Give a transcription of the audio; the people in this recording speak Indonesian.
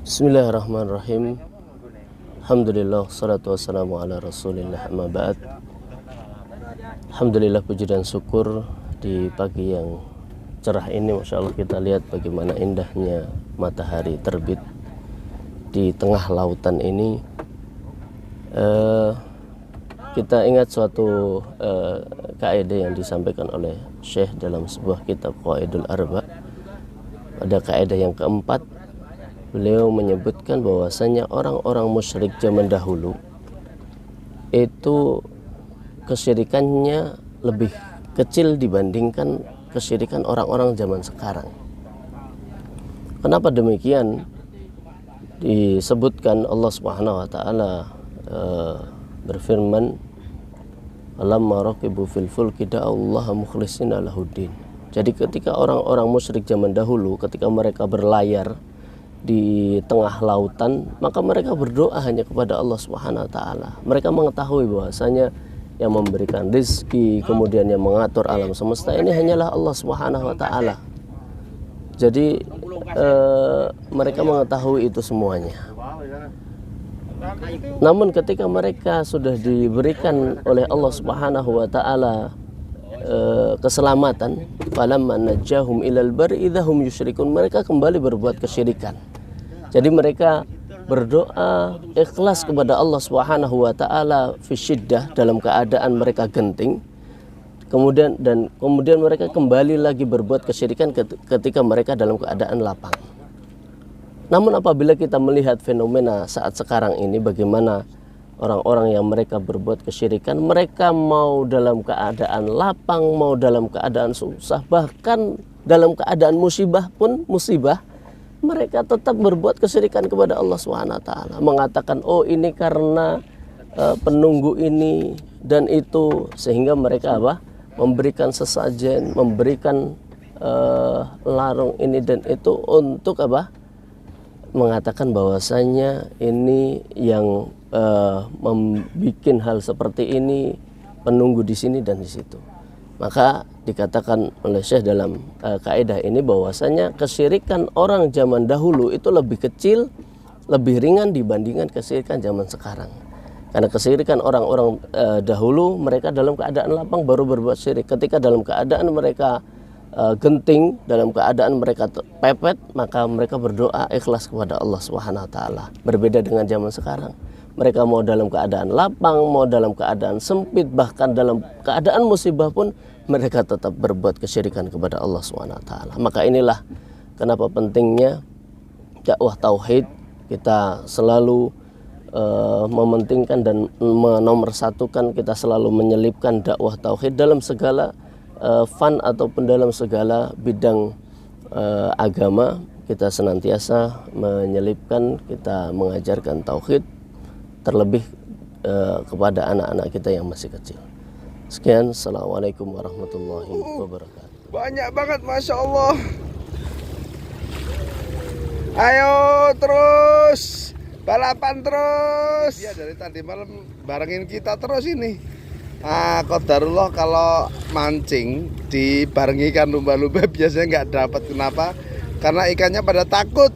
Bismillahirrahmanirrahim. Alhamdulillah, salatu wassalamu ala rasulillah, amma ba'd. Alhamdulillah, puji dan syukur di pagi yang cerah ini, Masya Allah, kita lihat bagaimana indahnya matahari terbit di tengah lautan ini. Kita ingat suatu kaidah yang disampaikan oleh Syekh dalam sebuah kitab Qawaidul Arba. Pada kaidah yang keempat, beliau menyebutkan bahwasanya orang-orang musyrik zaman dahulu itu kesyirikannya lebih kecil dibandingkan kesyirikan orang-orang zaman sekarang. Kenapa demikian? Disebutkan Allah Subhanahu wa taala berfirman, "Alamma raqibu fil fulki da'allaha mukhlishina lahuddin." Jadi ketika orang-orang musyrik zaman dahulu, ketika mereka berlayar di tengah lautan, maka mereka berdoa hanya kepada Allah Subhanahu wa taala. Mereka mengetahui bahwasanya yang memberikan rezeki, kemudian yang mengatur alam semesta ini hanyalah Allah Subhanahu wa taala. Jadi mereka mengetahui itu semuanya. Namun ketika mereka sudah diberikan oleh Allah Subhanahu wa taala keselamatan, falamma najahum ilal barri idahum yusyrikun, mereka kembali berbuat kesyirikan. Jadi mereka berdoa ikhlas kepada Allah Subhanahu wa taala fi syiddah, dalam keadaan mereka genting. Kemudian mereka kembali lagi berbuat kesyirikan ketika mereka dalam keadaan lapang. Namun apabila kita melihat fenomena saat sekarang ini, bagaimana orang-orang yang mereka berbuat kesyirikan, mereka mau dalam keadaan lapang, mau dalam keadaan susah, bahkan dalam keadaan musibah pun musibah, mereka tetap berbuat kesyirikan kepada Allah SWT. Mengatakan, oh ini karena penunggu ini dan itu, sehingga mereka memberikan sesajen, memberikan larung ini dan itu untuk mengatakan bahwasanya ini yang membuat hal seperti ini, penunggu di sini dan di situ. Maka dikatakan oleh Syekh dalam kaidah ini bahwasanya kesyirikan orang zaman dahulu itu lebih kecil, lebih ringan dibandingkan kesyirikan zaman sekarang. Karena kesyirikan orang-orang dahulu, mereka dalam keadaan lapang baru berbuat syirik. Ketika dalam keadaan mereka genting, dalam keadaan mereka pepet, maka mereka berdoa ikhlas kepada Allah Subhanahu wa taala. Berbeda dengan zaman sekarang. Mereka mau dalam keadaan lapang, mau dalam keadaan sempit, bahkan dalam keadaan musibah pun mereka tetap berbuat kesyirikan kepada Allah SWT. Maka inilah kenapa pentingnya dakwah tauhid. Kita selalu mementingkan dan menomorsatukan, kita selalu menyelipkan dakwah tauhid dalam segala fan ataupun dalam segala bidang agama. Kita senantiasa menyelipkan, kita mengajarkan tauhid, terlebih kepada anak-anak kita yang masih kecil. Sekian, assalamualaikum warahmatullahi wabarakatuh. Banyak banget, Masya Allah. Ayo terus, balapan terus. Ya, dari tadi malam barengin kita terus ini. Qadarullah kalau mancing dibarengi ikan lumba-lumba biasanya nggak dapat. Kenapa? Karena ikannya pada takut.